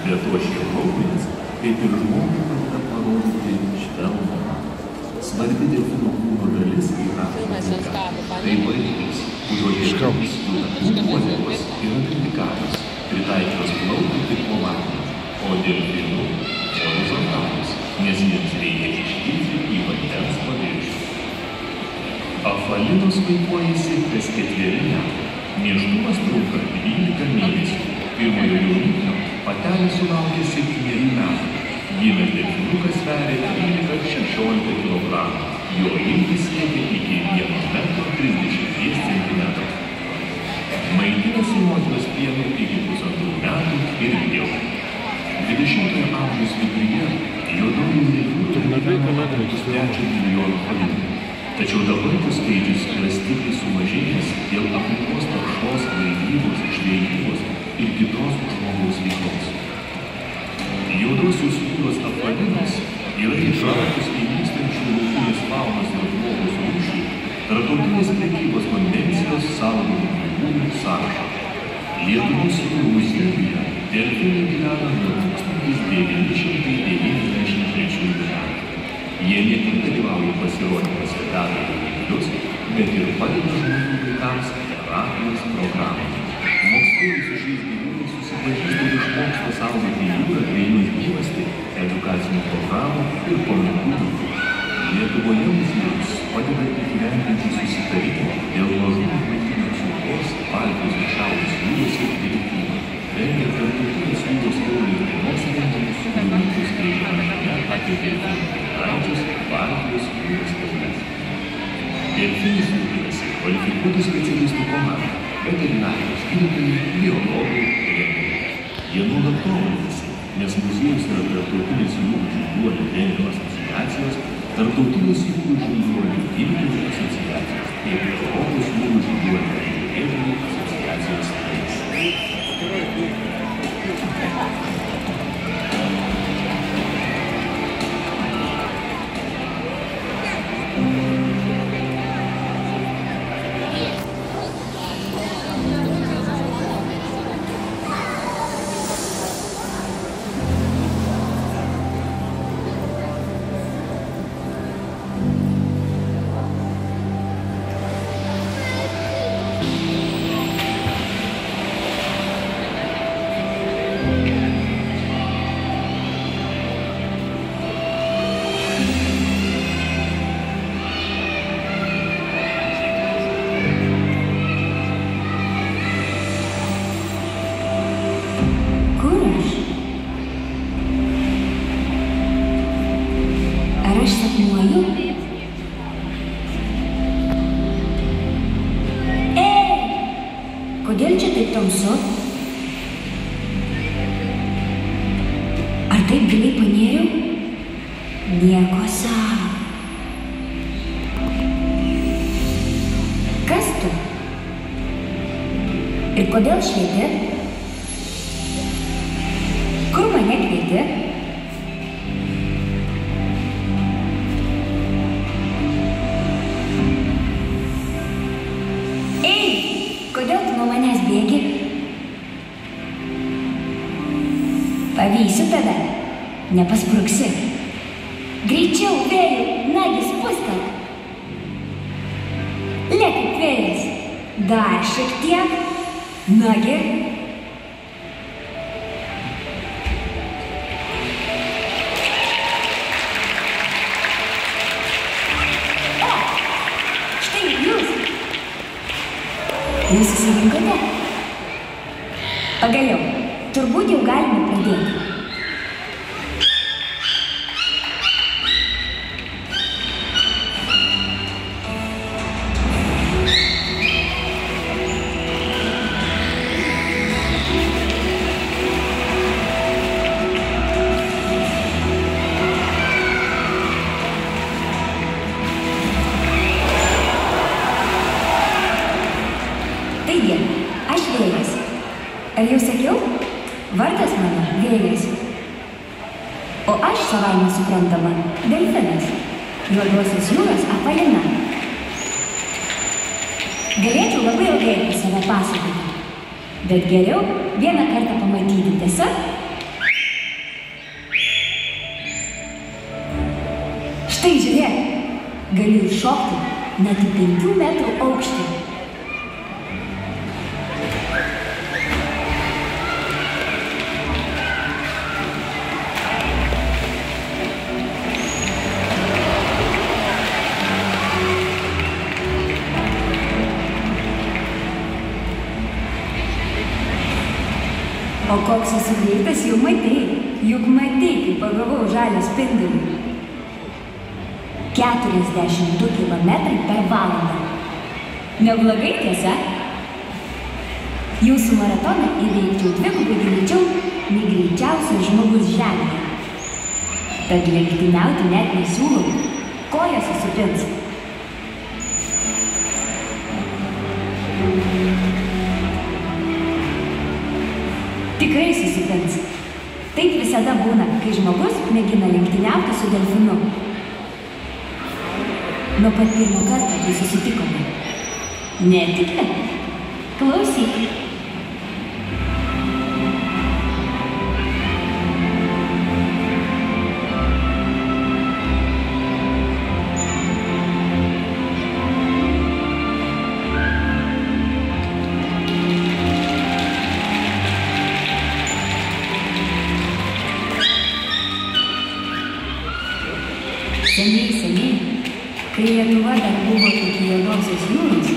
Be to šie plaukmenys, kaip ir žmogui, pradeda parodyti švelnumą. Svarbi delfino kūno dalis yra aplinka. Tai variklis, kurio jėgomis uodegos yra vertikalios, pritaikytos plaukti kaip po vandeniu, o delfinų horizontalūs, nes jiems reikia iškilti į vandens paviršių. Apvalinos vaikuojasi kas 4 metai. Nėštumas trunka 12 mėnesių. Pirmojo jauniklio patelė sulaukia 7 metų. Gimęs delfinukas sveria 13–16 kg. Jo ilgis siekia iki 1,30 m. Maitinasi motinos pienu iki 1,5 metų ir ilgiau. 20-ojo amžiaus viduryje juodųjų delfinų gyveno 3 milijonų palyginimų. Tačiau dabar tas skaičius yra stipriai sumažėjęs dėl aplinkos taršos, laivybos, žvejybos ir kitos žmogaus veiklos. Juodosios jūros apvalinos yra įtrauktos į vykstančių laukinės faunos ir žmogaus rūšių Tarptautinės prekybos konvencijos saugomų gyvūnų sąrašą. Lietuvos jūrų muziejuje delfinai gyvena nuo 1993 metų. Jie ne tik dalyvauja pasirodymuose veda jauniklius, bet ir padeda žmonių vaikams terapijos programoje. Moksleiviai su šiais gyvūnais susipažįsta ir išmoksta saugoti jūrą bei jų gyvastį, edukacinių programų ir pamokų. Lietuvoje muziejus padeda įgyvendinti susitarimą dėl mažų maitinės saugos Baltijos ir Šiaurės jūrose direktyvą. Rengia Tarptautinės jūros kiaulių dienos renginius su jauniklius skleidžiama apie delfinų migrančius Baltijos jūros kiaules. Delfinus rūpinasi kvalifikuotų specialistų komanda, veterinarijos gydytojai, biologai, renginiai. Jie nuolat tobulinasi, nes muziejus yra Tarptautinės jūrų žinduolių renginių asociacijos, Tarptautinės jūrų žinduolių gydytojų asociacijos ir Europos jūrų žinduolių renginių asociacijos narys. Kodėl čia taip tamsu? Ar taip giliai panėriau? Nieko savo. Kas tu? Ir kodėl švieti? Kur mane kvieti? Pavysiu tave, nepaspruksi. Greičiau, vėjų, nagis spustelk. Lėk kaip vėjas. Dar šiek tiek. Nagi. O, štai jūs. Jūs susirinkote? Pagaliau. Turbūt jau galime pradėti. Taigi, aš vėjas. Ar jau sakiau? Vardas mano vėjas. O aš savaime suprantama delfinas, juodosios jūros apvalina. Galėčiau labai ilgai apie save pasakoti, bet geriau vieną kartą pamatyti, tiesa? galiu iššokti net į 5 metrų aukštį. O koks esu greitas, jau matei, juk matei, kai pagavau žalią spindulį. 42 kilometrai per valandą. Neblogai, tiesa? Jūsų maratoną įveikčiau 2 gubai greičiau nei greičiausias žmogus žemėje. Tad lenktyniauti net nesiūlau, kojos susipins. Tikrai susipins. Taip visada būna, kai žmogus mėgina lenktyniauti su delfinu. Nuo pat pirmo karto, kai susitikome. Netiki? Klausyk. Seniai, kai Lietuva dar buvo iki Juodosios jūros,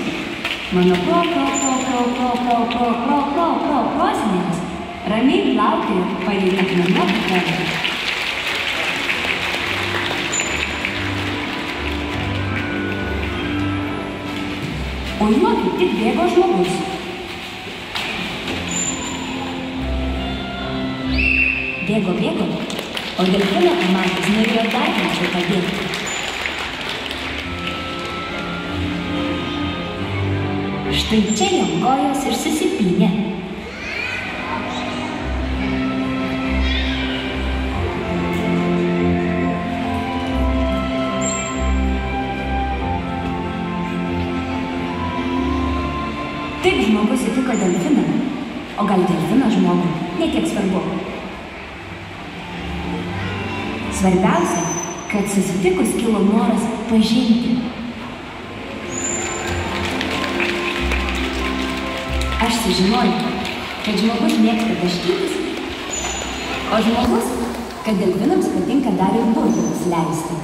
mano prosenelis ramiai plaukė palei akmenuotą krantą. O juo kaip tik bėgo žmogus. Bėgo, o delfiną pamatęs norėjo dar greičiau pabėgti. Štai čia jam kojos ir susipynė. Taip žmogus sutiko delfiną, o gal delfinas žmogų, netiek svarbu. Svarbiausia, kad susitikus kilo noras pažinti. Aš sužinojau, kad žmogus mėgsta taškytis, o žmogus, kad delfinams patinka dar ir burtus leisti.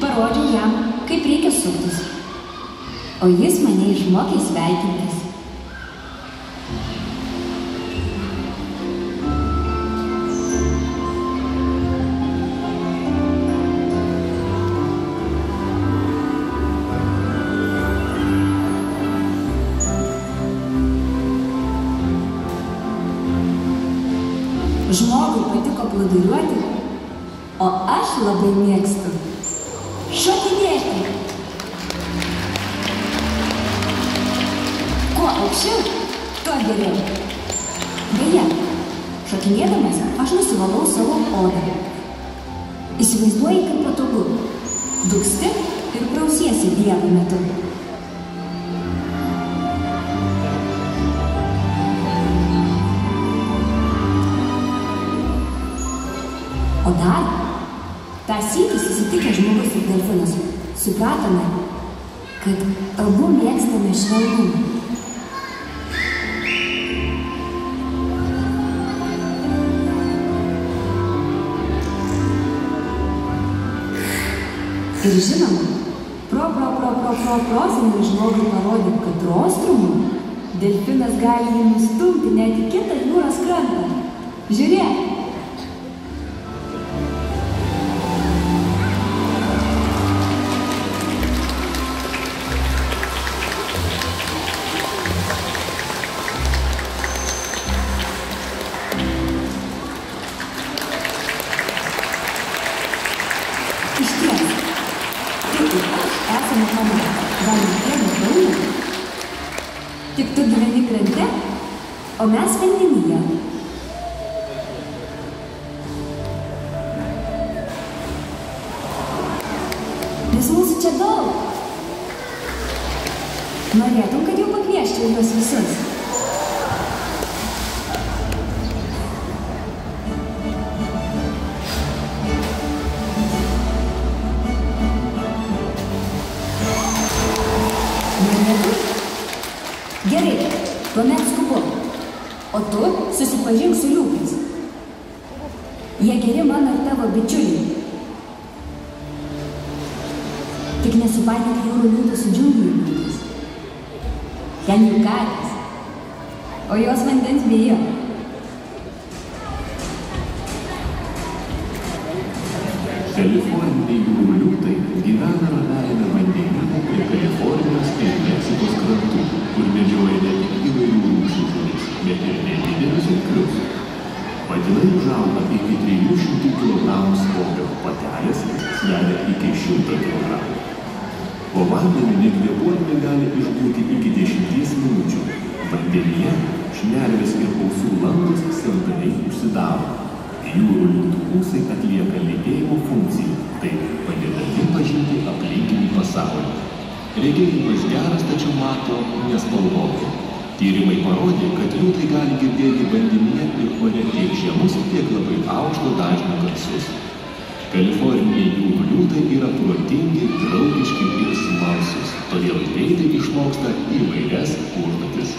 Parodžiau jam, kaip reikia suktis, o jis mane išmokė sveikintis. Žmogui patiko plūduriuoti, o aš labai mėgstu šokinėti. Kuo aukščiau, tuo geriau. Beje, šokinėdamas aš nusivalau savo odą. Įsivaizduoji, kaip patogu. Dūksti ir prausiesi vienu metu. O dar, tą sykį susitikę žmogus ir delfinas, supratome, kad abu mėgstame švelnumą. Ir žinoma, prosenelis žmogui parodė, kad rostrumu delfinas gali jį nustumti net į kitą jūros krantą. Žiūrėk! Esame mama, gal vienu kalnu. Tik tu gyveni krante, o mes vandenyje. Norėtum, kad jau pakvieščiau juos visus? Norėtum? Gerai, tuomet skubu. O tu susipažink su liūtais. Jie geri mano ir tavo bičiuliai. Tik nesupainiok jūrų liūtų su džiunglių liūtais. Ten jų katės, o jos vandens bijo. Kaliforniniai jūrų liūtai gyvena ramiajame vandenyne prie Kalifornijos ir Meksikos krantų, kur medžioja ne tik įvairių rūšių žuvis, bet ir nedidelius arklius. Patinai užauga iki 300 kg svorio, patelės sveria iki 100 kg. Po vandeniu nekvėpuodami gali išbūti iki 10 minučių. Vandenyje šnervės ir ausų landos saldariai užsidaro. Jūrų liūtų ūsai atlieka lytėjimo funkciją, taip padėdami pažinti aplinkinį pasaulį. Regėjimas geras, tačiau mato nespalvotai. Tyrimai parodė, kad liūtai gali girdėti vandenyje ir ore tiek žemus, tiek labai aukšto dažnio garsus. Kaliforniniai jūrų liūtai yra protingi, draugiški ir smalsūs, todėl greitai išmoksta įvairias užduotis.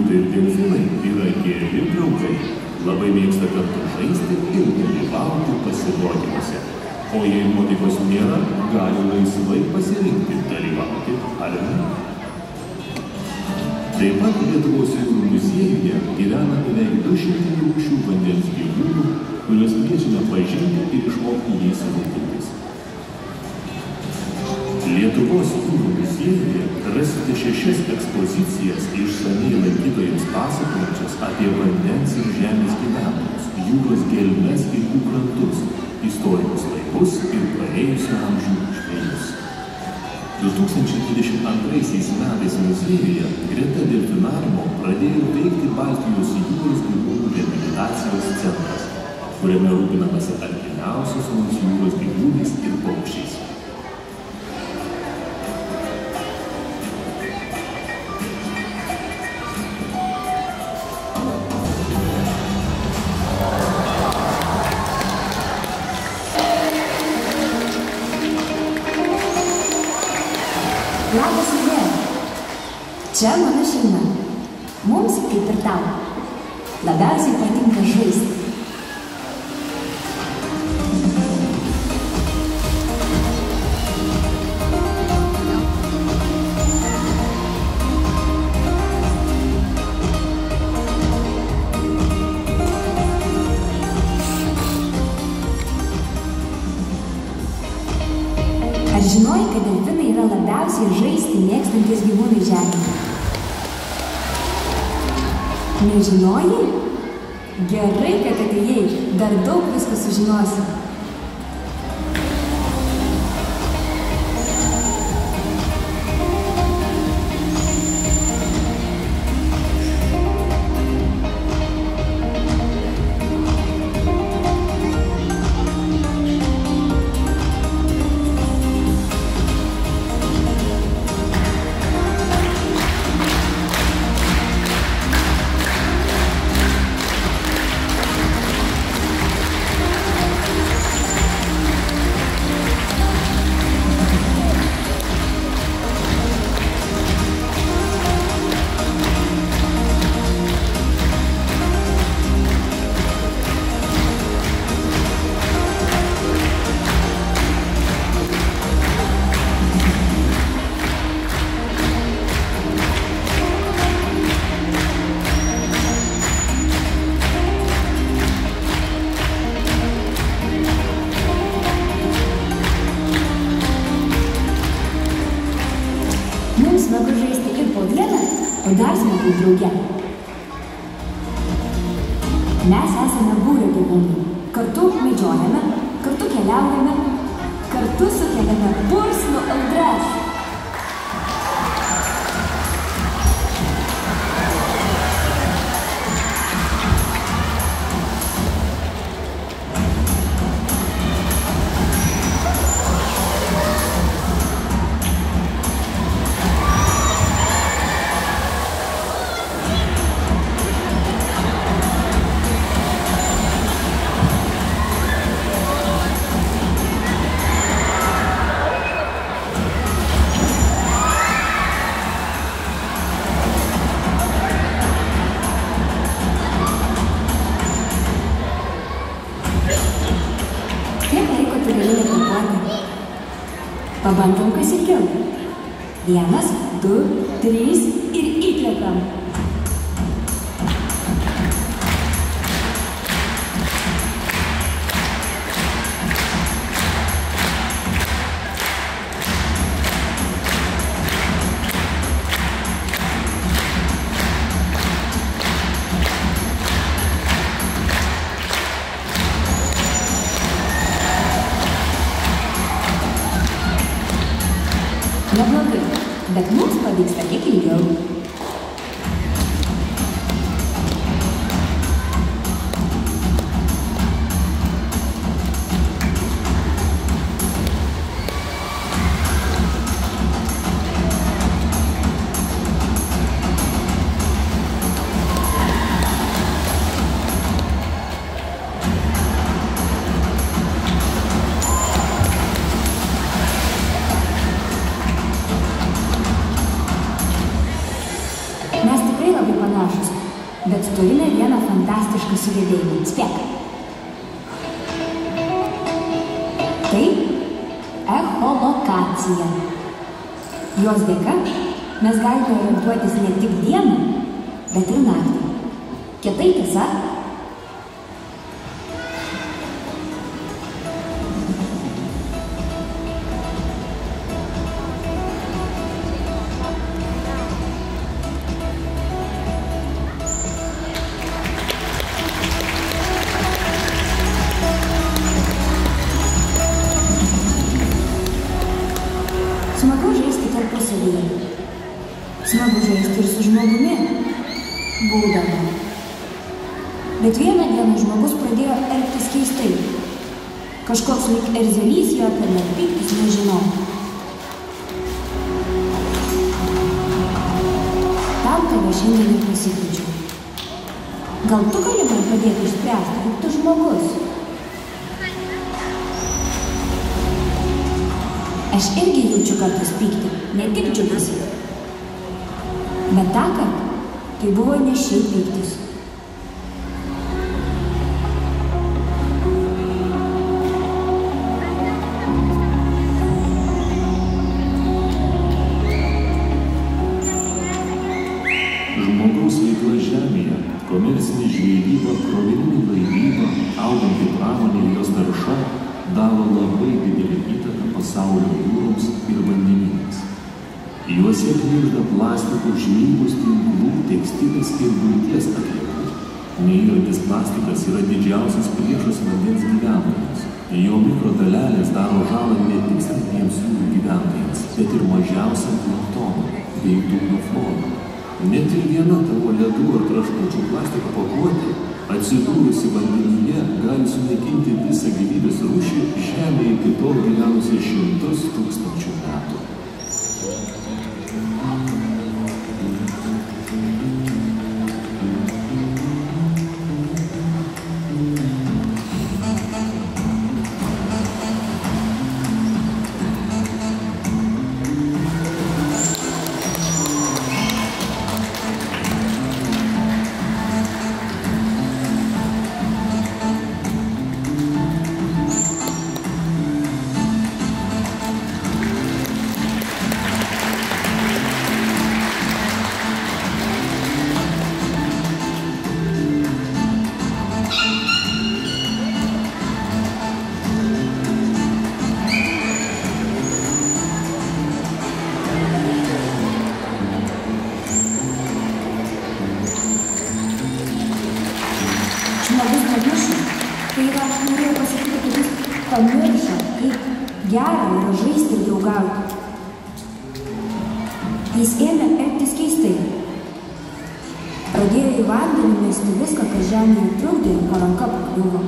Liūtai ir delfinai yra geri draugai, labai mėgsta kartu žaisti ir dalyvauti pasirodymuose. O jei nuotaikos nėra, gali laisvai pasirinkti dalyvauti ar ne. Taip pat Lietuvos jūrų muziejuje gyvena beveik 200 rūšių vandens gyvūnų, kuriuos kviečiame pažinti ir išmokti jais rūpintis. Lietuvos jūrų muziejuje rasite 6 ekspozicijas išsamiai lankytojams pasakojančias apie vandens ir žemės gyventojus, jūros gelmes ir jų krantus, istorinius laikus ir praėjusio amžių žvejus. 2022 metais muziejuje greta delfinariumo pradėjo veikti Baltijos jūros gyvūnų reabilitacijos centras, kuriame rūpinamasi artimiausios mums jūros gyvūnais ir paukščiais. Labas vėl. Čia mano šeima. Mums, kaip ir tau, labiausiai patinka žaisti. Ar žinojai, kad delfinai yra labiausiai žaisti mėgstantis gyvūnai žemėje? Nežinojai? Gerai, kad atėjai, dar daug visko sužinosi. Mums smagu žaisti ir po vieną, o dar smagu drauge. Mes esame būrio gyvūnai. Kartu medžiojame, kartu keliaujame, kartu sukeliame pursnų audras. Pabandom kas ilgiau. 1, 2, 3 ir įkvepiam. Neblogai, bet mums pavyksta kiek ilgiau. Bet turime vieną fantastišką sugebėjimą. Spėk. Tai echolokacija. Jos dėka mes galime orientuotis ne tik dieną, bet ir naktį. Kietai tiesa? Smagu žaisti tarpusavyje. Smagu žaisti ir su žmogumi. Būdama. Bet vieną dieną žmogus pradėjo elgtis keistai. Kažkoks lyg erzelys jo apėmė, pyktis nežinau. Tam tave šiandien ir pasikeičiau. Gal tu gali man padėti išspręsti, juk tu žmogus? Aš irgi jaučiu kartais pyktį, ne tik džiugesį. Bet tąkart tai buvo ne šiaip pyktis. Žmogaus veikla žemėje, komercinė žvejyba, krovininė laivyba, auganti pramonė ir jos tarša daro labai didelį įtaką pasaulio jūroms ir vandenynams. Juose knibžda plastiko, žvejybos tinklų, tekstilės ir buities atliekų. Neyrantis plastikas yra didžiausias priešas vandens gyventojams. Jo mikrodalelės daro žalą ne tik stambiems jūrų gyventojams, bet ir mažiausiam planktonui bei dugno florai. Net ir viena tavo ledų ar traškučių plastiko pakuotė, atsidūrusi vandenyje, gali sunaikinti visą gyvybės rūšį žemėje iki tol gyvenusią 100 000 metų. Žmogus pamiršo, tai yra, aš norėjau pasakyti, kad jis pamiršo, kaip gera yra žaisti ir draugauti. Jis ėmė elgtis keistai. Pradėjo į vandenį mesti viską, kas žemėje trukdė ir po ranka pakliuvo.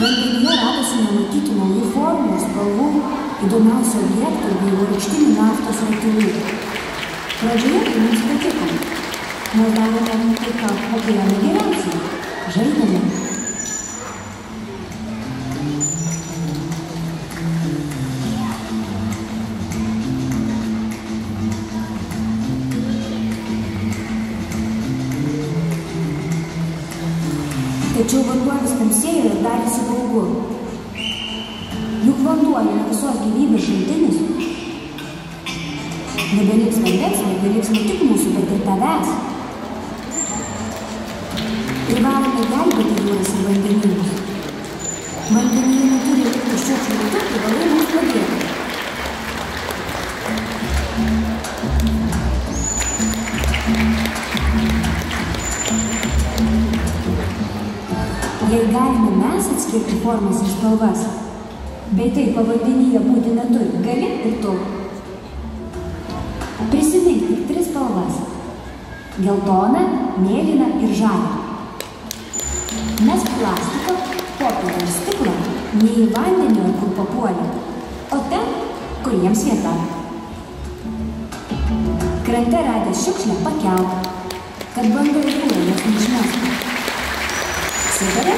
Vandenyje radosi nematyti naujų formų, spalvų, įdomiausių objektų bei vaivorykštinių naftos ratilų. Pradžioje tai mums patiko. Mes darėme tai, ką mokėjome geriausiai. Žaidėme. Tačiau vanduo vis tamsėjo ir darėsi baugu. Juk vanduo yra visos gyvybės šaltinis. Nebeliks vandens, nebeliks ne tik mūsų, bet ir tavęs. Privalome gelbėti jūras ir vandenynus. Vandenyje neturi likti šiukšlių metu, privalai mums padėti. Jei galime mes atskirti formas ir spalvas, bei tai pavadinyje būti neturi, gali ir tu. Prisimink tik 3 spalvas – geltoną, mėlyną ir žalią. Mesk plastiką, popierių ir stiklą ne į vandenį, kur papuolė, o ten, kur jiems vieta. Krante radęs šiukšlę pakeltą, kad banga į jūrą jos neišmestų. Sveikare?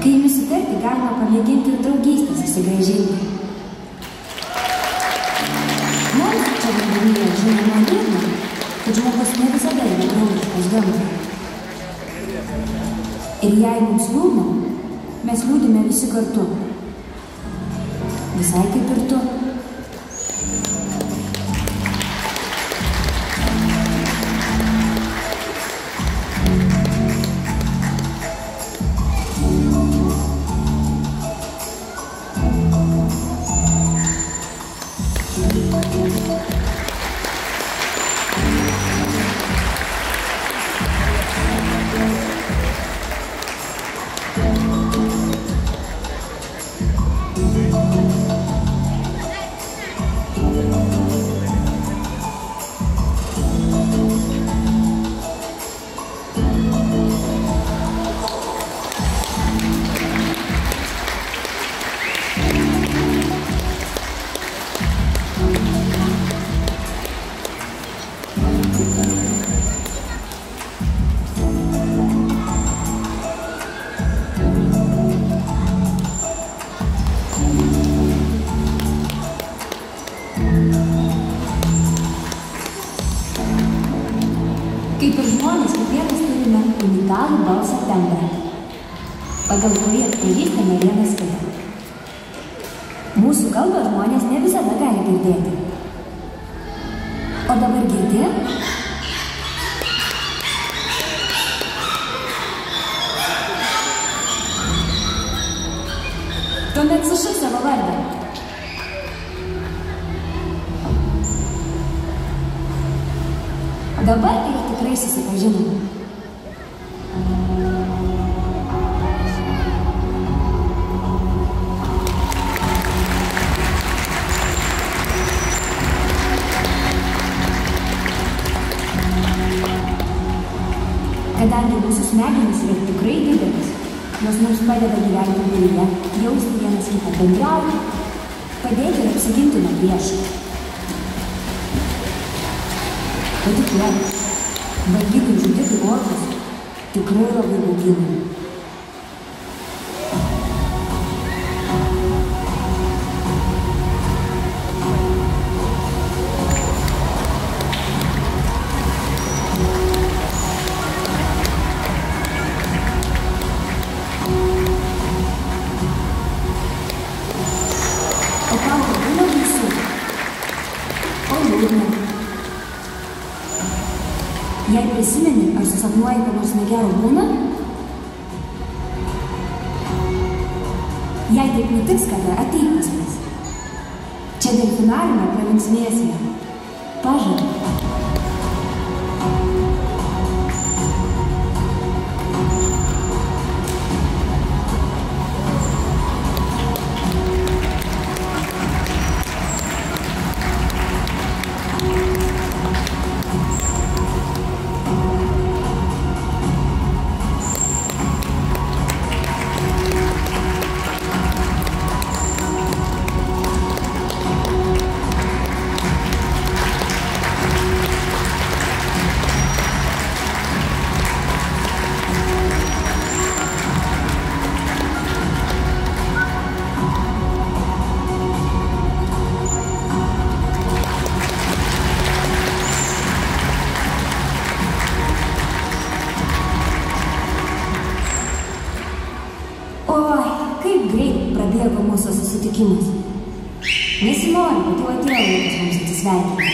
Kai imi sutarti, galima pamėginti ir draugystę susigrąžinti. Mums čia vandenyje žinoma liūdna, kad žmogus ne visada yra draugiškas gamtai. Ir jei mums liūdna, mes liūdime visi kartu. Visai kaip ir tu. Kaip ir žmonės, kiekvienas turime unikalų balsą tembrą, pagal kurį atpažįstame vienas kitą. Mūsų kalbą žmonės ne visada gali girdėti. O dabar girdi? Tuomet sušik savo vardą. Dabar ir tikrai susipažinome. Kadangi mūsų smegenys yra tikrai didelis, jos mums padeda gyventi būryje, jausti vienas kitą, bendrauti, padėti ir apsiginti nuo priešų. Patikėk, banditai, žudikai, orkas tikrai labai bauginami. O tau būna baisu? O liūdna? Jei prisimeni, ar susapnuoji, kad nors negero būna? Jei taip nutiks, kada ateik pas mus. Čia delfinarinė pralinksmėsime. Pažadu. Prabėgo mūsų susitikimas. Nesinori, kad jau atėjo laikas mums atsisveikinti.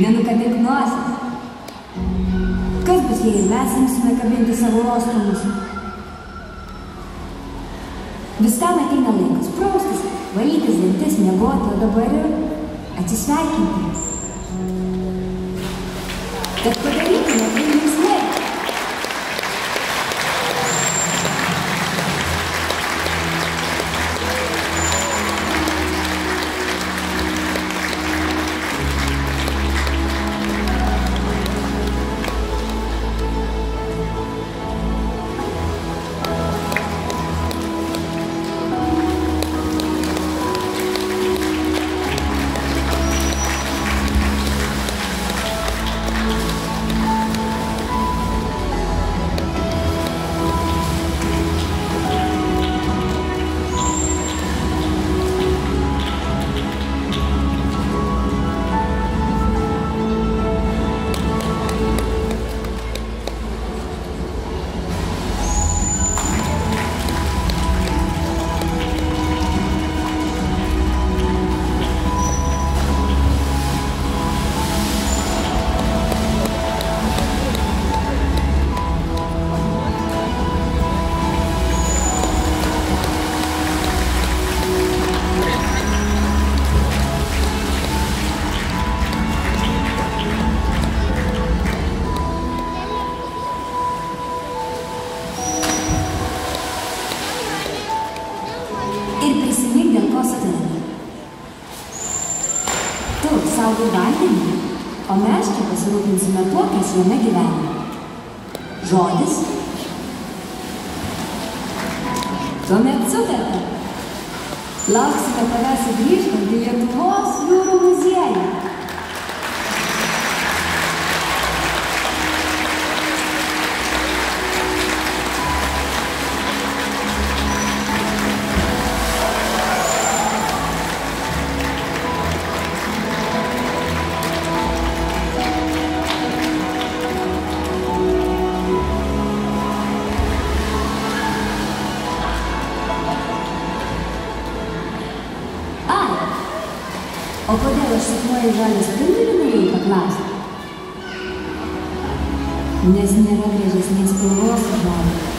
Nenukabink nosis. Kas bus, jei mes imsime kabinti savo rostomus? Viskam ateina laikas praustis, valytis dantis, miegoti, o dabar ir atsisveikinti. Kad padarytume tai linksmai. Ir prisimink, dėl ko sutarėme. Tu saugai vandenį, o mes čia pasirūpinsime tuo, kas jame gyvena. Žodis? Tuomet sutarta. Lauksime tavęs sugrįžtant į Lietuvos jūrų muziejų. O kodėl aš sapnuoju žalią spindulį, norėjai paklausti? Nes nėra gražesnės spalvos už žalią.